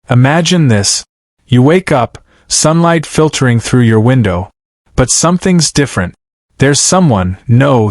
Imagine this. You wake up, sunlight filtering through your window. But something's different. There's someone,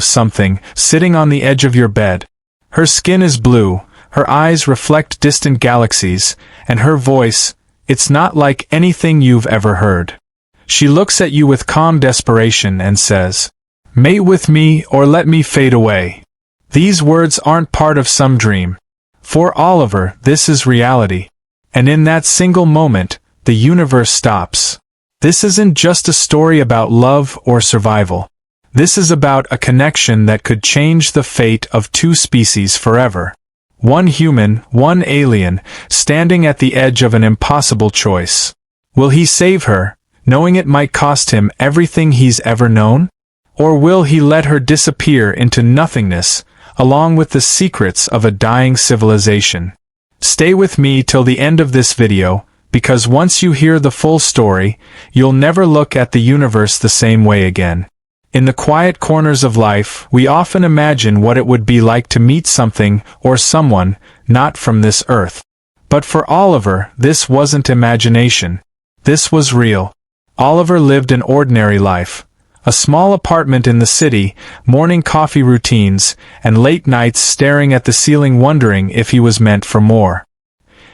something, sitting on the edge of your bed. Her skin is blue, her eyes reflect distant galaxies, and her voice, it's not like anything you've ever heard. She looks at you with calm desperation and says, "Mate with me or let me fade away." These words aren't part of some dream. For Oliver, this is reality. And in that single moment, the universe stops. This isn't just a story about love or survival. This is about a connection that could change the fate of two species forever. One human, one alien, standing at the edge of an impossible choice. Will he save her, knowing it might cost him everything he's ever known? Or will he let her disappear into nothingness, along with the secrets of a dying civilization? Stay with me till the end of this video, because once you hear the full story, you'll never look at the universe the same way again. In the quiet corners of life, we often imagine what it would be like to meet something or someone not from this earth. But for Oliver, this wasn't imagination. This was real. Oliver lived an ordinary life. A small apartment in the city, morning coffee routines, and late nights staring at the ceiling wondering if he was meant for more.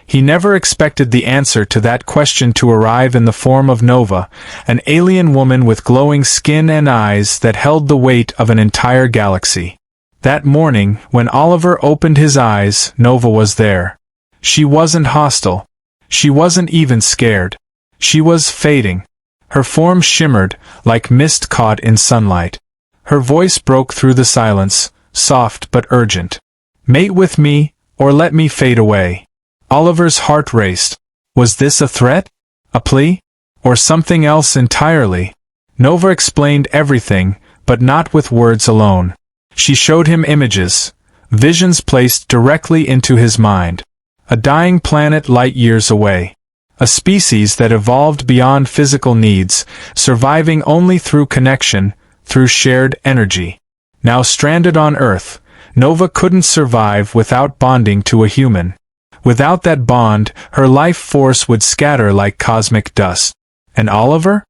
He never expected the answer to that question to arrive in the form of Nova, an alien woman with glowing skin and eyes that held the weight of an entire galaxy. That morning, when Oliver opened his eyes, Nova was there. She wasn't hostile. She wasn't even scared. She was fading. Her form shimmered, like mist caught in sunlight. Her voice broke through the silence, soft but urgent. "Mate with me, or let me fade away." Oliver's heart raced. Was this a threat? A plea? Or something else entirely? Nova explained everything, but not with words alone. She showed him images, visions placed directly into his mind. A dying planet light years away. A species that evolved beyond physical needs, surviving only through connection, through shared energy. Now stranded on Earth, Nova couldn't survive without bonding to a human. Without that bond, her life force would scatter like cosmic dust. And Oliver?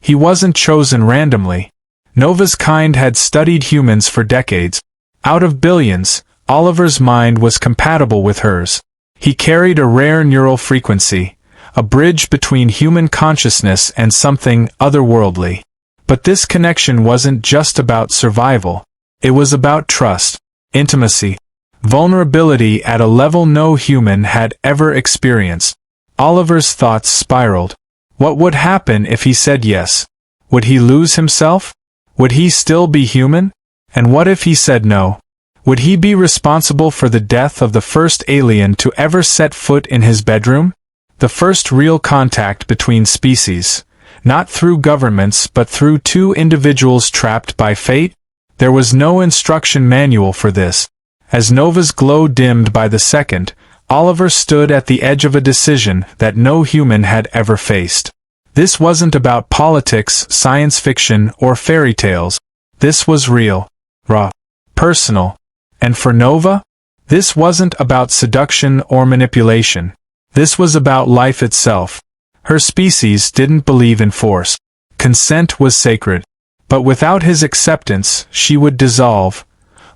He wasn't chosen randomly. Nova's kind had studied humans for decades. Out of billions, Oliver's mind was compatible with hers. He carried a rare neural frequency, a bridge between human consciousness and something otherworldly. But this connection wasn't just about survival. It was about trust, intimacy, vulnerability at a level no human had ever experienced. Oliver's thoughts spiraled. What would happen if he said yes? Would he lose himself? Would he still be human? And what if he said no? Would he be responsible for the death of the first alien to ever set foot in his bedroom? The first real contact between species, not through governments but through two individuals trapped by fate? There was no instruction manual for this. As Nova's glow dimmed by the second, Oliver stood at the edge of a decision that no human had ever faced. This wasn't about politics, science fiction, or fairy tales. This was real, raw, personal. And for Nova, this wasn't about seduction or manipulation. This was about life itself. Her species didn't believe in force. Consent was sacred. But without his acceptance, she would dissolve,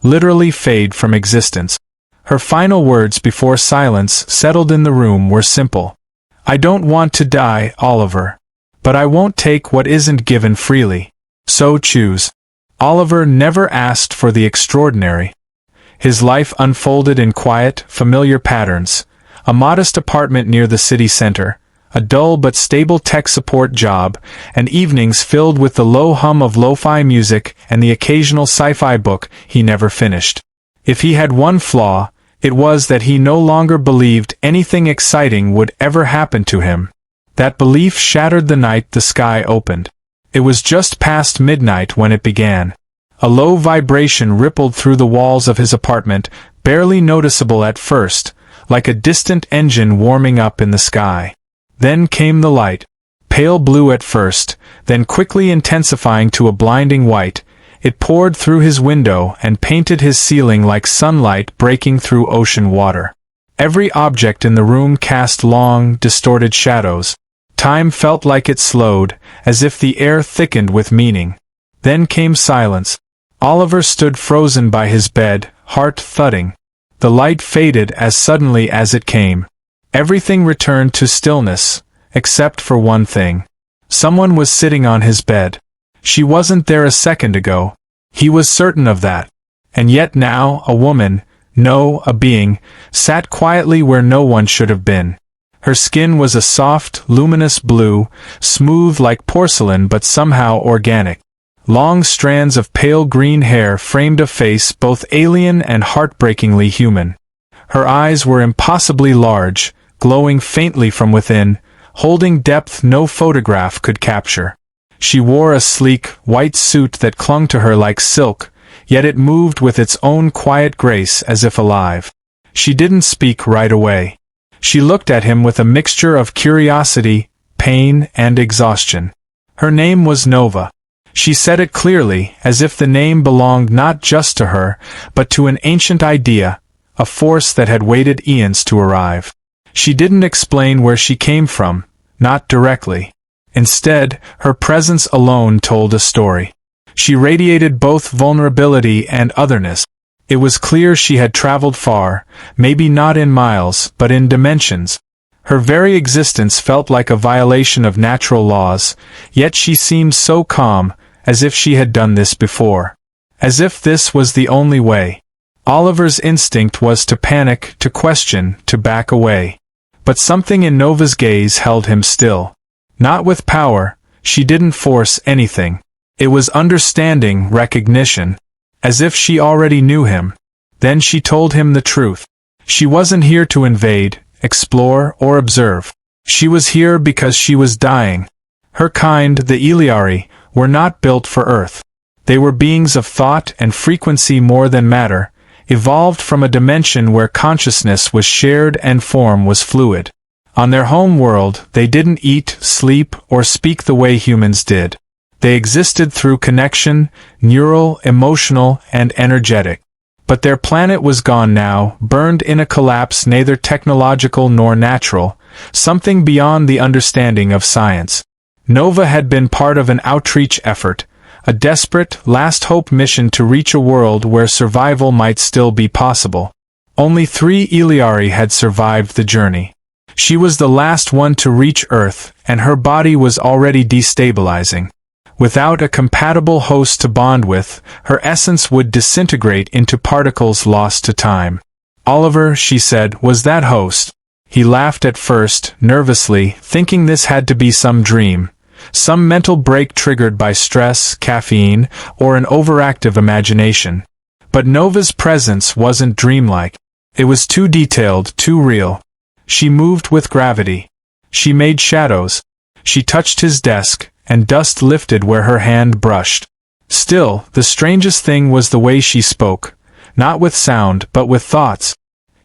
literally fade from existence. Her final words before silence settled in the room were simple. "I don't want to die, Oliver. But I won't take what isn't given freely. So choose." Oliver never asked for the extraordinary. His life unfolded in quiet, familiar patterns. A modest apartment near the city center, a dull but stable tech support job, and evenings filled with the low hum of lo-fi music and the occasional sci-fi book he never finished. If he had one flaw, it was that he no longer believed anything exciting would ever happen to him. That belief shattered the night the sky opened. It was just past midnight when it began. A low vibration rippled through the walls of his apartment, barely noticeable at first, like a distant engine warming up in the sky. Then came the light, pale blue at first, then quickly intensifying to a blinding white. It poured through his window and painted his ceiling like sunlight breaking through ocean water. Every object in the room cast long, distorted shadows. Time felt like it slowed, as if the air thickened with meaning. Then came silence. Oliver stood frozen by his bed, heart thudding. The light faded as suddenly as it came. Everything returned to stillness, except for one thing. Someone was sitting on his bed. She wasn't there a second ago. He was certain of that. And yet now, a woman, no, a being, sat quietly where no one should have been. Her skin was a soft, luminous blue, smooth like porcelain but somehow organic. Long strands of pale green hair framed a face both alien and heartbreakingly human. Her eyes were impossibly large, glowing faintly from within, holding depth no photograph could capture. She wore a sleek, white suit that clung to her like silk, yet it moved with its own quiet grace as if alive. She didn't speak right away. She looked at him with a mixture of curiosity, pain, and exhaustion. Her name was Nova. She said it clearly, as if the name belonged not just to her, but to an ancient idea, a force that had waited eons to arrive. She didn't explain where she came from, not directly. Instead, her presence alone told a story. She radiated both vulnerability and otherness. It was clear she had traveled far, maybe not in miles, but in dimensions. Her very existence felt like a violation of natural laws, yet she seemed so calm, as if she had done this before. As if this was the only way. Oliver's instinct was to panic, to question, to back away. But something in Nova's gaze held him still. Not with power, she didn't force anything. It was understanding, recognition. As if she already knew him. Then she told him the truth. She wasn't here to invade, explore, or observe. She was here because she was dying. Her kind, the Iliari, were not built for Earth. They were beings of thought and frequency more than matter, evolved from a dimension where consciousness was shared and form was fluid. On their home world, they didn't eat, sleep, or speak the way humans did. They existed through connection, neural, emotional, and energetic. But their planet was gone now, burned in a collapse neither technological nor natural, something beyond the understanding of science. Nova had been part of an outreach effort, a desperate, last hope mission to reach a world where survival might still be possible. Only 3 Iliari had survived the journey. She was the last one to reach Earth, and her body was already destabilizing. Without a compatible host to bond with, her essence would disintegrate into particles lost to time. Oliver, she said, was that host. He laughed at first, nervously, thinking this had to be some dream. Some mental break triggered by stress, caffeine, or an overactive imagination. But Nova's presence wasn't dreamlike. It was too detailed, too real. She moved with gravity. She made shadows. She touched his desk, and dust lifted where her hand brushed. Still, the strangest thing was the way she spoke, not with sound but with thoughts.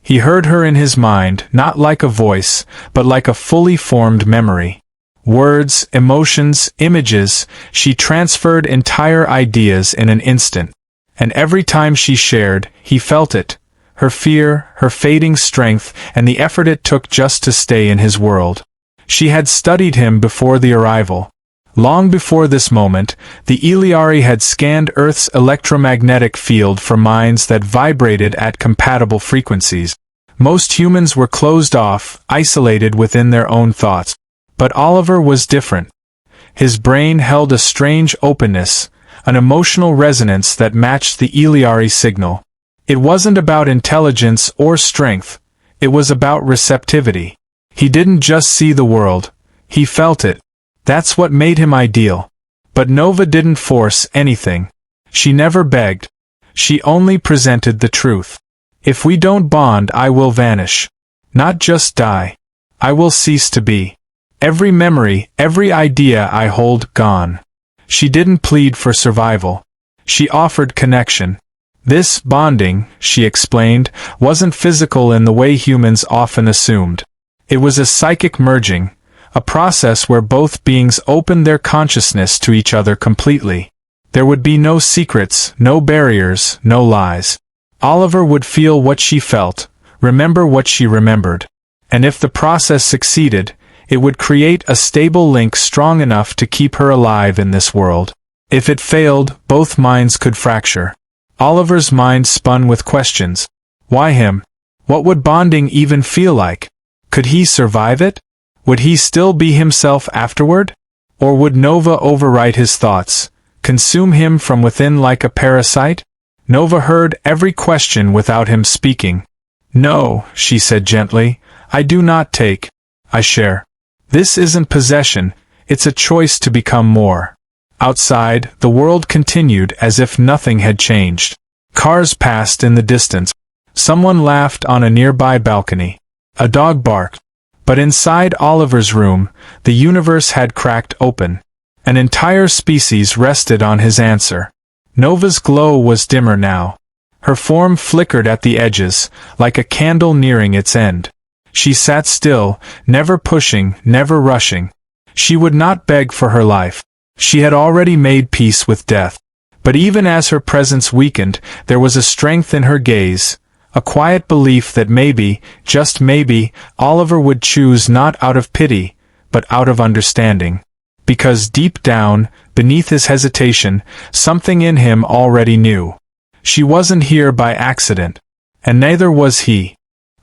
He heard her in his mind, not like a voice, but like a fully formed memory. Words, emotions, images, she transferred entire ideas in an instant. And every time she shared, he felt it. Her fear, her fading strength, and the effort it took just to stay in his world. She had studied him before the arrival. Long before this moment, the Iliari had scanned Earth's electromagnetic field for minds that vibrated at compatible frequencies. Most humans were closed off, isolated within their own thoughts. But Oliver was different. His brain held a strange openness, an emotional resonance that matched the Iliari signal. It wasn't about intelligence or strength, it was about receptivity. He didn't just see the world, he felt it. That's what made him ideal. But Nova didn't force anything. She never begged. She only presented the truth. If we don't bond, I will vanish. Not just die. I will cease to be. Every memory, every idea I hold, gone. She didn't plead for survival. She offered connection. This bonding, she explained, wasn't physical in the way humans often assumed. It was a psychic merging, a process where both beings opened their consciousness to each other completely. There would be no secrets, no barriers, no lies. Oliver would feel what she felt, remember what she remembered. And if the process succeeded, it would create a stable link strong enough to keep her alive in this world. If it failed, both minds could fracture. Oliver's mind spun with questions. Why him? What would bonding even feel like? Could he survive it? Would he still be himself afterward? Or would Nova overwrite his thoughts, consume him from within like a parasite? Nova heard every question without him speaking. No, she said gently, I do not take. I share. This isn't possession, it's a choice to become more. Outside, the world continued as if nothing had changed. Cars passed in the distance. Someone laughed on a nearby balcony. A dog barked. But inside Oliver's room, the universe had cracked open. An entire species rested on his answer. Nova's glow was dimmer now. Her form flickered at the edges, like a candle nearing its end. She sat still, never pushing, never rushing. She would not beg for her life. She had already made peace with death. But even as her presence weakened, there was a strength in her gaze, a quiet belief that maybe, just maybe, Oliver would choose not out of pity, but out of understanding. Because deep down, beneath his hesitation, something in him already knew. She wasn't here by accident. And neither was he.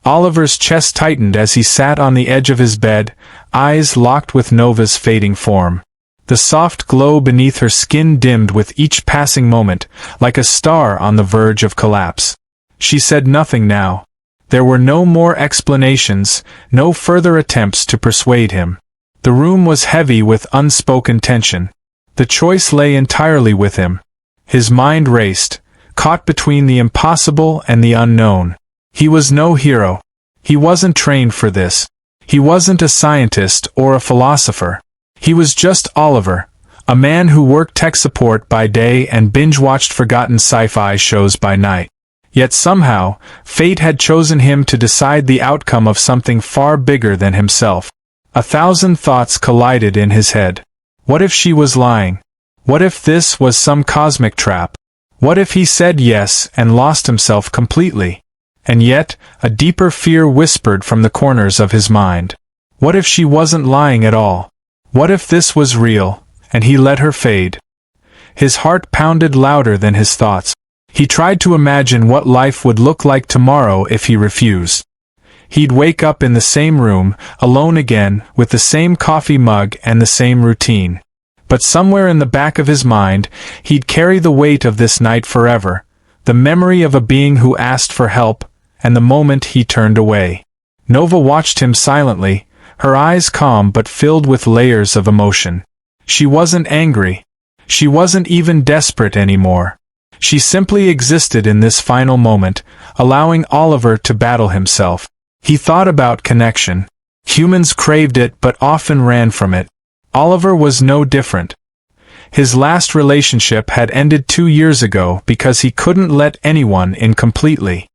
Oliver's chest tightened as he sat on the edge of his bed, eyes locked with Nova's fading form. The soft glow beneath her skin dimmed with each passing moment, like a star on the verge of collapse. She said nothing now. There were no more explanations, no further attempts to persuade him. The room was heavy with unspoken tension. The choice lay entirely with him. His mind raced, caught between the impossible and the unknown. He was no hero. He wasn't trained for this. He wasn't a scientist or a philosopher. He was just Oliver, a man who worked tech support by day and binge-watched forgotten sci-fi shows by night. Yet somehow, fate had chosen him to decide the outcome of something far bigger than himself. 1,000 thoughts collided in his head. What if she was lying? What if this was some cosmic trap? What if he said yes and lost himself completely? And yet, a deeper fear whispered from the corners of his mind. What if she wasn't lying at all? What if this was real, and he let her fade? His heart pounded louder than his thoughts. He tried to imagine what life would look like tomorrow if he refused. He'd wake up in the same room, alone again, with the same coffee mug and the same routine. But somewhere in the back of his mind, he'd carry the weight of this night forever, the memory of a being who asked for help, and the moment he turned away. Nova watched him silently, her eyes calm but filled with layers of emotion. She wasn't angry. She wasn't even desperate anymore. She simply existed in this final moment, allowing Oliver to battle himself. He thought about connection. Humans craved it but often ran from it. Oliver was no different. His last relationship had ended 2 years ago because he couldn't let anyone in completely.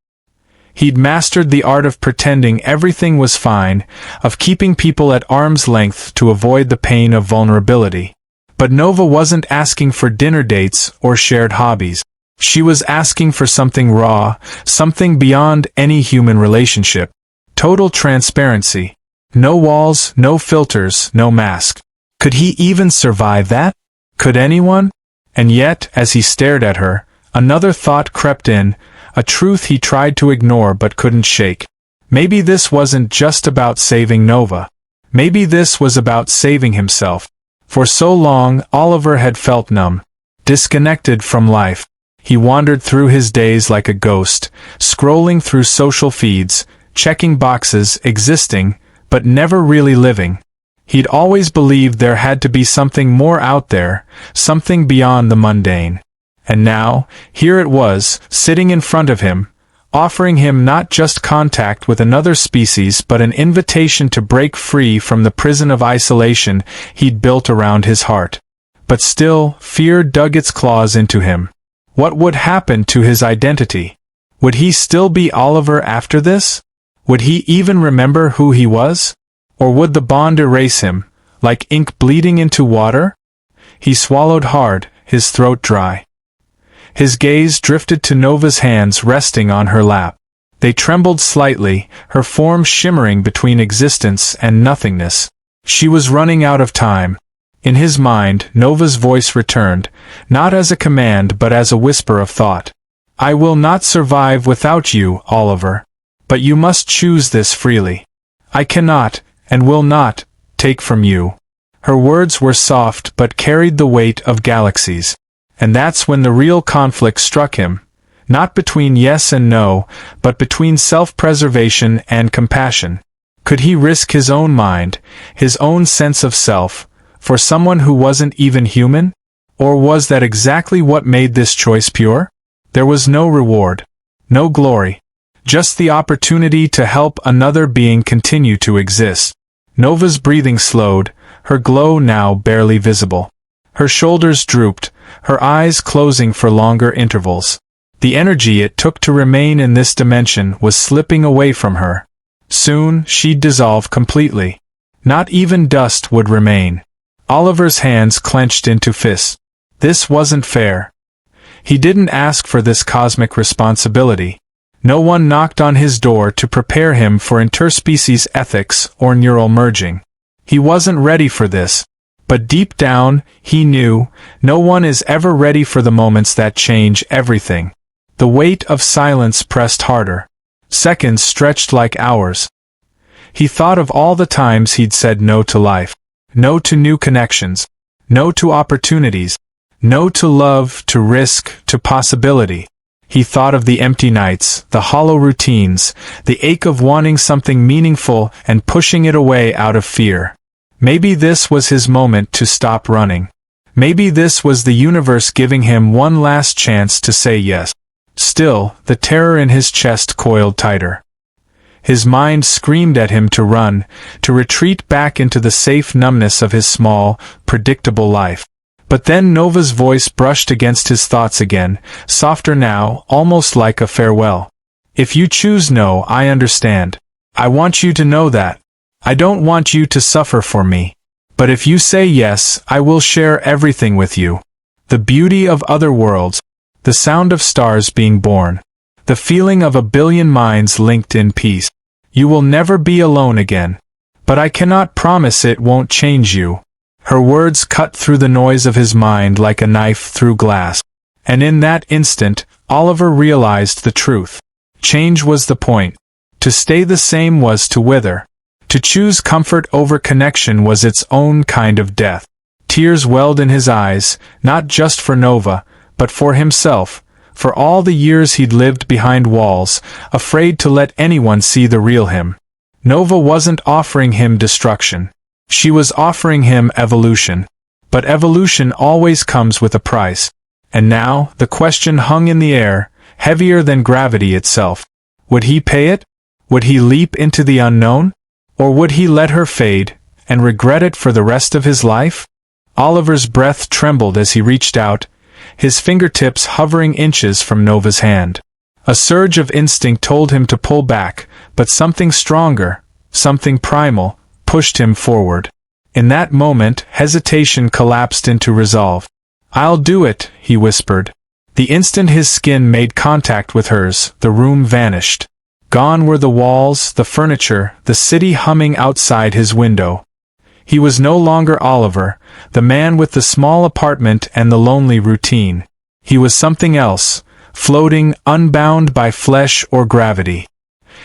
He'd mastered the art of pretending everything was fine, of keeping people at arm's length to avoid the pain of vulnerability. But Nova wasn't asking for dinner dates or shared hobbies. She was asking for something raw, something beyond any human relationship. Total transparency. No walls, no filters, no mask. Could he even survive that? Could anyone? And yet, as he stared at her, another thought crept in, a truth he tried to ignore but couldn't shake. Maybe this wasn't just about saving Nova. Maybe this was about saving himself. For so long, Oliver had felt numb, disconnected from life. He wandered through his days like a ghost, scrolling through social feeds, checking boxes, existing, but never really living. He'd always believed there had to be something more out there, something beyond the mundane. And now, here it was, sitting in front of him, offering him not just contact with another species but an invitation to break free from the prison of isolation he'd built around his heart. But still, fear dug its claws into him. What would happen to his identity? Would he still be Oliver after this? Would he even remember who he was? Or would the bond erase him, like ink bleeding into water? He swallowed hard, his throat dry. His gaze drifted to Nova's hands resting on her lap. They trembled slightly, her form shimmering between existence and nothingness. She was running out of time. In his mind, Nova's voice returned, not as a command but as a whisper of thought. I will not survive without you, Oliver. But you must choose this freely. I cannot, and will not, take from you. Her words were soft but carried the weight of galaxies. And that's when the real conflict struck him. Not between yes and no, but between self-preservation and compassion. Could he risk his own mind, his own sense of self, for someone who wasn't even human? Or was that exactly what made this choice pure? There was no reward, no glory, just the opportunity to help another being continue to exist. Nova's breathing slowed, her glow now barely visible. Her shoulders drooped, her eyes closing for longer intervals. The energy it took to remain in this dimension was slipping away from her. Soon, she'd dissolve completely. Not even dust would remain. Oliver's hands clenched into fists. This wasn't fair. He didn't ask for this cosmic responsibility. No one knocked on his door to prepare him for interspecies ethics or neural merging. He wasn't ready for this. But deep down, he knew, no one is ever ready for the moments that change everything. The weight of silence pressed harder. Seconds stretched like hours. He thought of all the times he'd said no to life. No to new connections. No to opportunities. No to love, to risk, to possibility. He thought of the empty nights, the hollow routines, the ache of wanting something meaningful and pushing it away out of fear. Maybe this was his moment to stop running. Maybe this was the universe giving him one last chance to say yes. Still, the terror in his chest coiled tighter. His mind screamed at him to run, to retreat back into the safe numbness of his small, predictable life. But then Nova's voice brushed against his thoughts again, softer now, almost like a farewell. If you choose no, I understand. I want you to know that. I don't want you to suffer for me. But if you say yes, I will share everything with you. The beauty of other worlds. The sound of stars being born. The feeling of a billion minds linked in peace. You will never be alone again. But I cannot promise it won't change you. Her words cut through the noise of his mind like a knife through glass. And in that instant, Oliver realized the truth. Change was the point. To stay the same was to wither. To choose comfort over connection was its own kind of death. Tears welled in his eyes, not just for Nova, but for himself, for all the years he'd lived behind walls, afraid to let anyone see the real him. Nova wasn't offering him destruction. She was offering him evolution. But evolution always comes with a price. And now, the question hung in the air, heavier than gravity itself. Would he pay it? Would he leap into the unknown? Or would he let her fade, and regret it for the rest of his life? Oliver's breath trembled as he reached out, his fingertips hovering inches from Nova's hand. A surge of instinct told him to pull back, but something stronger, something primal, pushed him forward. In that moment, hesitation collapsed into resolve. I'll do it, he whispered. The instant his skin made contact with hers, the room vanished. Gone were the walls, the furniture, the city humming outside his window. He was no longer Oliver, the man with the small apartment and the lonely routine. He was something else, floating, unbound by flesh or gravity.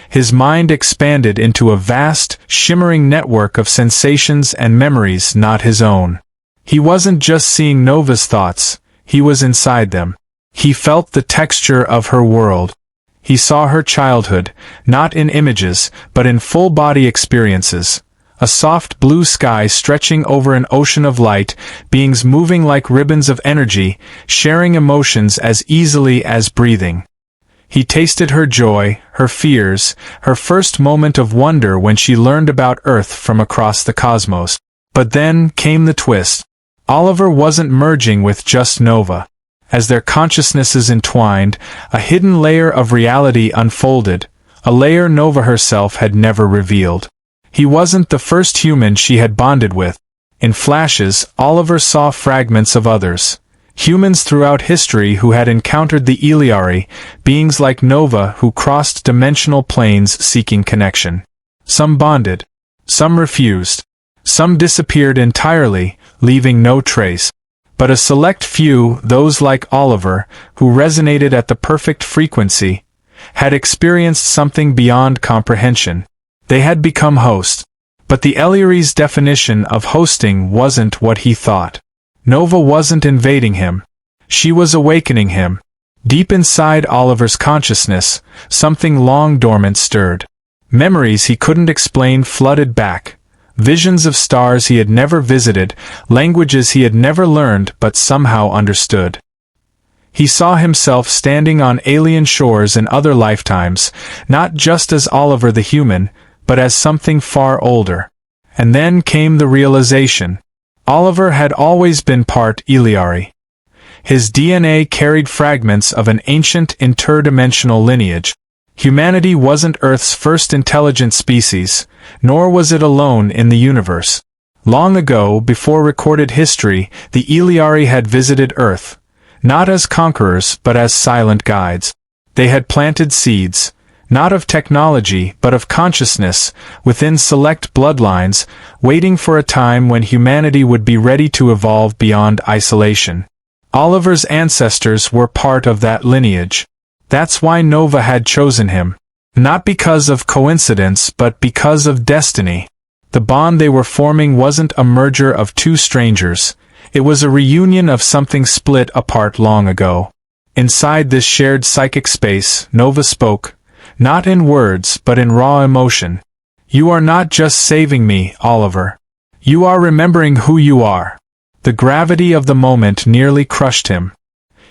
His mind expanded into a vast, shimmering network of sensations and memories not his own. He wasn't just seeing Nova's thoughts, he was inside them. He felt the texture of her world. He saw her childhood, not in images, but in full-body experiences. A soft blue sky stretching over an ocean of light, beings moving like ribbons of energy, sharing emotions as easily as breathing. He tasted her joy, her fears, her first moment of wonder when she learned about Earth from across the cosmos. But then came the twist. Oliver wasn't merging with just Nova. As their consciousnesses entwined, a hidden layer of reality unfolded, a layer Nova herself had never revealed. He wasn't the first human she had bonded with. In flashes, Oliver saw fragments of others. Humans throughout history who had encountered the Eliari, beings like Nova who crossed dimensional planes seeking connection. Some bonded. Some refused. Some disappeared entirely, leaving no trace. But a select few, those like Oliver, who resonated at the perfect frequency, had experienced something beyond comprehension. They had become hosts. But the Eliari's definition of hosting wasn't what he thought. Nova wasn't invading him. She was awakening him. Deep inside Oliver's consciousness, something long dormant stirred. Memories he couldn't explain flooded back. Visions of stars he had never visited, languages he had never learned but somehow understood. He saw himself standing on alien shores in other lifetimes, not just as Oliver the human, but as something far older. And then came the realization. Oliver had always been part Eliari. His DNA carried fragments of an ancient interdimensional lineage. Humanity wasn't Earth's first intelligent species, nor was it alone in the universe. Long ago, before recorded history, the Eliari had visited Earth, not as conquerors but as silent guides. They had planted seeds, not of technology but of consciousness, within select bloodlines, waiting for a time when humanity would be ready to evolve beyond isolation. Oliver's ancestors were part of that lineage. That's why Nova had chosen him. Not because of coincidence but because of destiny. The bond they were forming wasn't a merger of two strangers. It was a reunion of something split apart long ago. Inside this shared psychic space, Nova spoke, not in words but in raw emotion. You are not just saving me, Oliver. You are remembering who you are. The gravity of the moment nearly crushed him.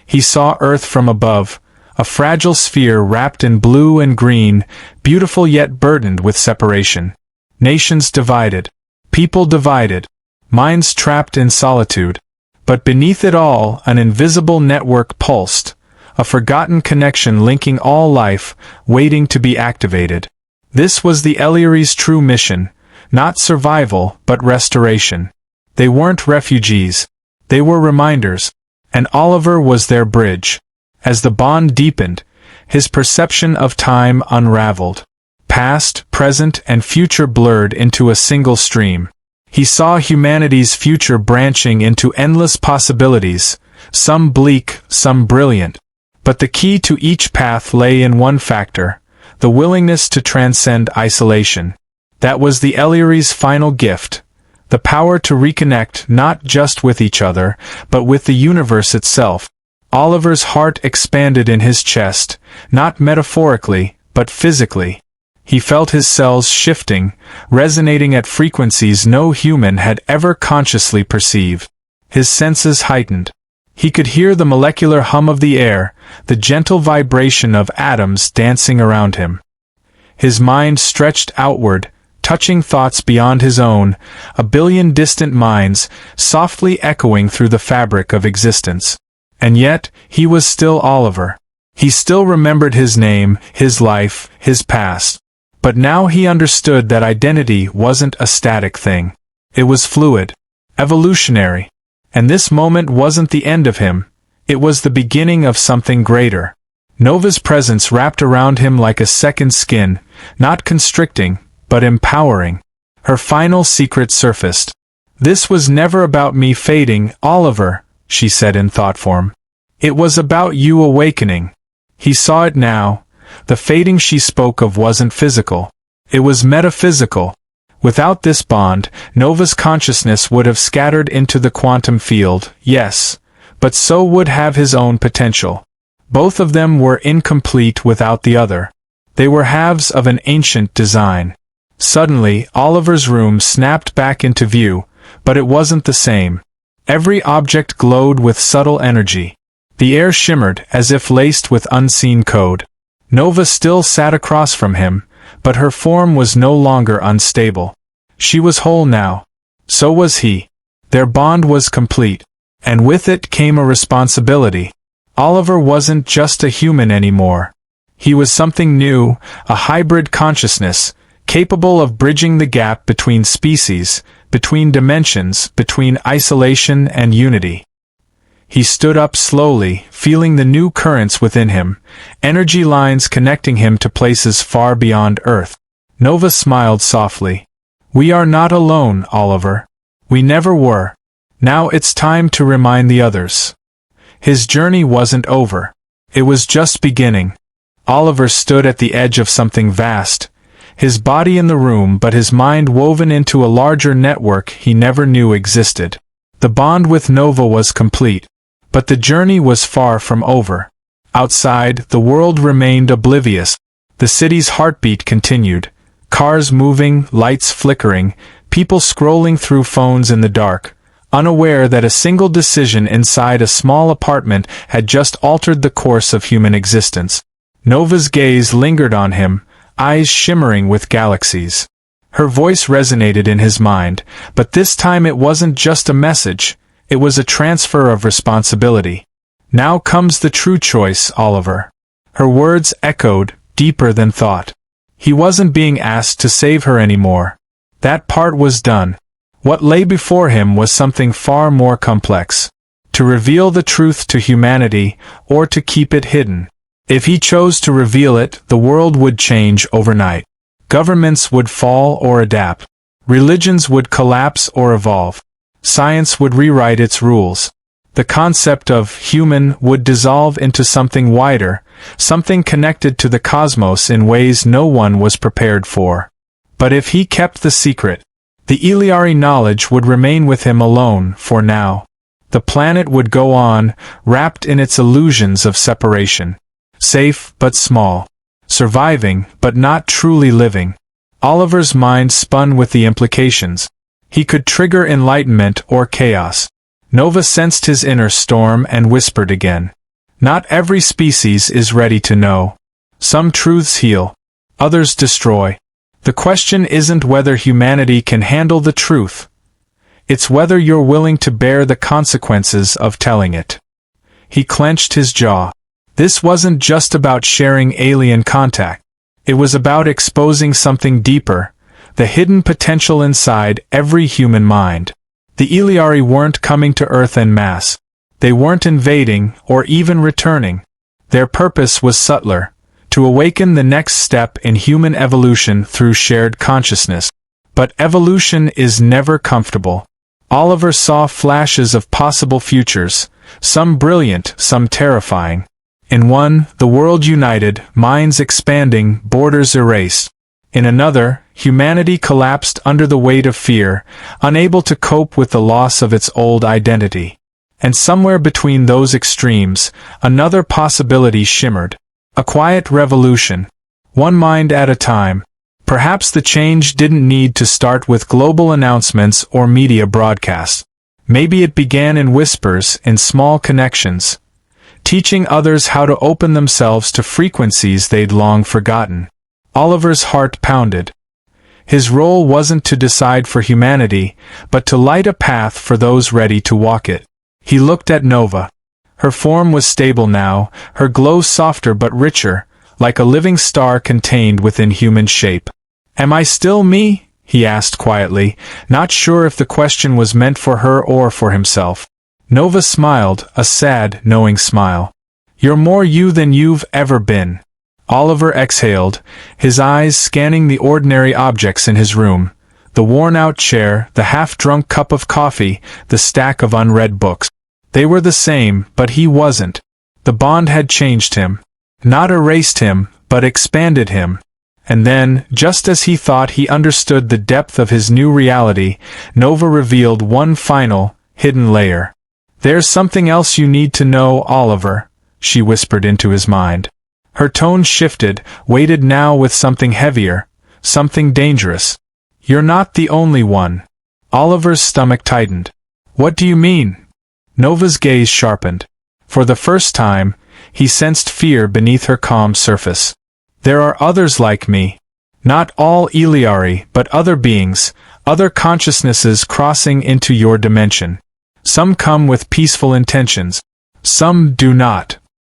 He saw Earth from above, a fragile sphere wrapped in blue and green, beautiful yet burdened with separation. Nations divided. People divided. Minds trapped in solitude. But beneath it all, an invisible network pulsed. A forgotten connection linking all life, waiting to be activated. This was the Eliari's true mission, not survival, but restoration. They weren't refugees. They were reminders. And Oliver was their bridge. As the bond deepened, his perception of time unraveled. Past, present, and future blurred into a single stream. He saw humanity's future branching into endless possibilities, some bleak, some brilliant. But the key to each path lay in one factor, the willingness to transcend isolation. That was the Eliari's final gift, the power to reconnect not just with each other, but with the universe itself. Oliver's heart expanded in his chest, not metaphorically, but physically. He felt his cells shifting, resonating at frequencies no human had ever consciously perceived. His senses heightened. He could hear the molecular hum of the air, the gentle vibration of atoms dancing around him. His mind stretched outward, touching thoughts beyond his own, a billion distant minds, softly echoing through the fabric of existence. And yet, he was still Oliver. He still remembered his name, his life, his past. But now he understood that identity wasn't a static thing. It was fluid, evolutionary. And this moment wasn't the end of him. It was the beginning of something greater. Nova's presence wrapped around him like a second skin, not constricting, but empowering. Her final secret surfaced. This was never about me fading, Oliver, she said in thought form. It was about you awakening. He saw it now. The fading she spoke of wasn't physical. It was metaphysical. Without this bond, Nova's consciousness would have scattered into the quantum field, yes, but so would have his own potential. Both of them were incomplete without the other. They were halves of an ancient design. Suddenly, Oliver's room snapped back into view, but it wasn't the same. Every object glowed with subtle energy. The air shimmered as if laced with unseen code. Nova still sat across from him, but her form was no longer unstable. She was whole now. So was he. Their bond was complete. And with it came a responsibility. Oliver wasn't just a human anymore. He was something new, a hybrid consciousness, capable of bridging the gap between species, between dimensions, between isolation and unity. He stood up slowly, feeling the new currents within him, energy lines connecting him to places far beyond Earth. Nova smiled softly. "We are not alone, Oliver. We never were. Now it's time to remind the others." His journey wasn't over. It was just beginning. Oliver stood at the edge of something vast, his body in the room but his mind woven into a larger network he never knew existed. The bond with Nova was complete, but the journey was far from over. Outside, the world remained oblivious. The city's heartbeat continued. Cars moving, lights flickering, people scrolling through phones in the dark, unaware that a single decision inside a small apartment had just altered the course of human existence. Nova's gaze lingered on him, eyes shimmering with galaxies. Her voice resonated in his mind, but this time it wasn't just a message, it was a transfer of responsibility. "Now comes the true choice, Oliver." Her words echoed, deeper than thought. He wasn't being asked to save her anymore. That part was done. What lay before him was something far more complex. To reveal the truth to humanity, or to keep it hidden. If he chose to reveal it, the world would change overnight. Governments would fall or adapt. Religions would collapse or evolve. Science would rewrite its rules. The concept of human would dissolve into something wider, something connected to the cosmos in ways no one was prepared for. But if he kept the secret, the Iliari knowledge would remain with him alone for now. The planet would go on, wrapped in its illusions of separation. Safe but small. Surviving but not truly living. Oliver's mind spun with the implications. He could trigger enlightenment or chaos. Nova sensed his inner storm and whispered again. Not every species is ready to know. Some truths heal. Others destroy. The question isn't whether humanity can handle the truth. It's whether you're willing to bear the consequences of telling it. He clenched his jaw. This wasn't just about sharing alien contact. It was about exposing something deeper, the hidden potential inside every human mind. The Iliari weren't coming to Earth en masse. They weren't invading, or even returning. Their purpose was subtler, to awaken the next step in human evolution through shared consciousness. But evolution is never comfortable. Oliver saw flashes of possible futures, some brilliant, some terrifying. In one, the world united, minds expanding, borders erased. In another, humanity collapsed under the weight of fear, unable to cope with the loss of its old identity. And somewhere between those extremes, another possibility shimmered. A quiet revolution. One mind at a time. Perhaps the change didn't need to start with global announcements or media broadcasts. Maybe it began in whispers, in small connections, teaching others how to open themselves to frequencies they'd long forgotten. Oliver's heart pounded. His role wasn't to decide for humanity, but to light a path for those ready to walk it. He looked at Nova. Her form was stable now, her glow softer but richer, like a living star contained within human shape. "Am I still me?" he asked quietly, not sure if the question was meant for her or for himself. Nova smiled, a sad, knowing smile. "You're more you than you've ever been." Oliver exhaled, his eyes scanning the ordinary objects in his room, the worn-out chair, the half-drunk cup of coffee, the stack of unread books. They were the same, but he wasn't. The bond had changed him. Not erased him, but expanded him. And then, just as he thought he understood the depth of his new reality, Nova revealed one final, hidden layer. "There's something else you need to know, Oliver," she whispered into his mind. Her tone shifted, weighted now with something heavier, something dangerous. "You're not the only one." Oliver's stomach tightened. "What do you mean?" Nova's gaze sharpened. For the first time, he sensed fear beneath her calm surface. "There are others like me. Not all Iliari, but other beings, other consciousnesses crossing into your dimension. Some come with peaceful intentions. Some do not."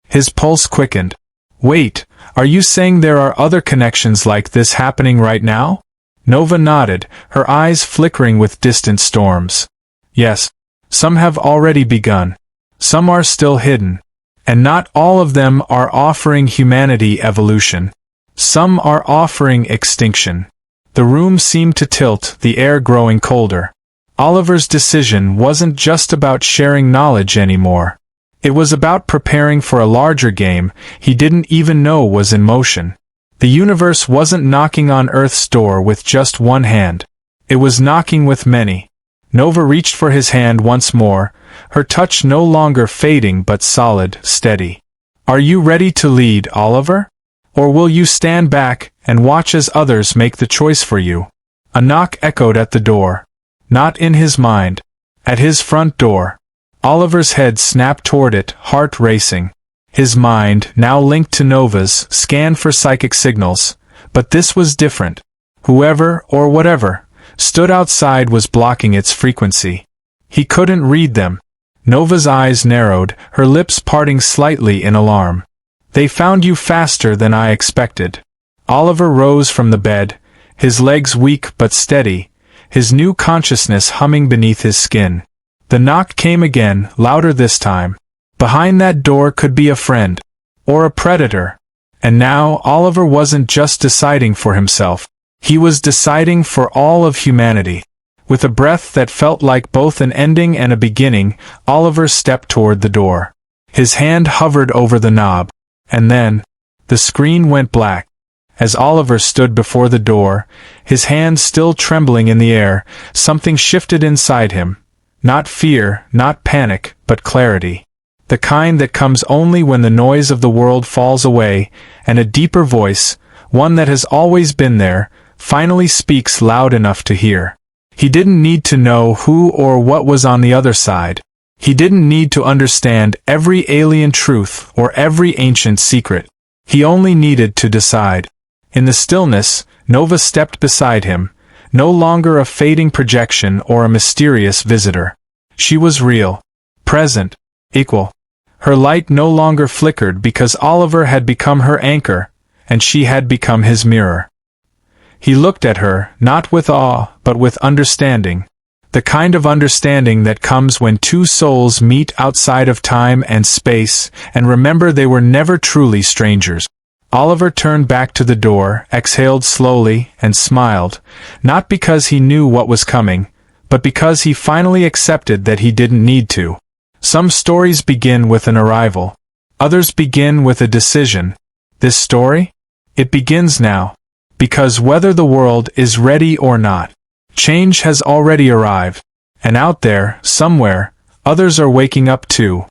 His pulse quickened. "Wait, are you saying there are other connections like this happening right now?" Nova nodded, her eyes flickering with distant storms. "Yes. Some have already begun. Some are still hidden. And not all of them are offering humanity evolution. Some are offering extinction. The room seemed to tilt, the air growing colder. Oliver's decision wasn't just about sharing knowledge anymore. It was about preparing for a larger game he didn't even know was in motion. The universe wasn't knocking on Earth's door with just one hand. It was knocking with many. Nova reached for his hand once more, her touch no longer fading but solid, steady. Are you ready to lead, Oliver? Or will you stand back and watch as others make the choice for you? A knock echoed at the door. Not in his mind. At his front door. Oliver's head snapped toward it, heart racing. His mind, now linked to Nova's, scanned for psychic signals. But this was different. Whoever, or whatever, stood outside was blocking its frequency. He couldn't read them. Nova's eyes narrowed, her lips parting slightly in alarm. They found you faster than I expected. Oliver rose from the bed, his legs weak but steady, his new consciousness humming beneath his skin. The knock came again, louder this time. Behind that door could be a friend. Or a predator. And now Oliver wasn't just deciding for himself. He was deciding for all of humanity. With a breath that felt like both an ending and a beginning, Oliver stepped toward the door. His hand hovered over the knob. And then, the screen went black. As Oliver stood before the door, his hand still trembling in the air, something shifted inside him. Not fear, not panic, but clarity. The kind that comes only when the noise of the world falls away, and a deeper voice, one that has always been there, finally speaks loud enough to hear. He didn't need to know who or what was on the other side. He didn't need to understand every alien truth or every ancient secret. He only needed to decide. In the stillness, Nova stepped beside him, no longer a fading projection or a mysterious visitor. She was real, present, equal. Her light no longer flickered because Oliver had become her anchor, and she had become his mirror. He looked at her, not with awe, but with understanding. The kind of understanding that comes when two souls meet outside of time and space, and remember they were never truly strangers. Oliver turned back to the door, exhaled slowly, and smiled, not because he knew what was coming, but because he finally accepted that he didn't need to. Some stories begin with an arrival. Others begin with a decision. This story? It begins now. Because whether the world is ready or not, change has already arrived. And out there, somewhere, others are waking up too.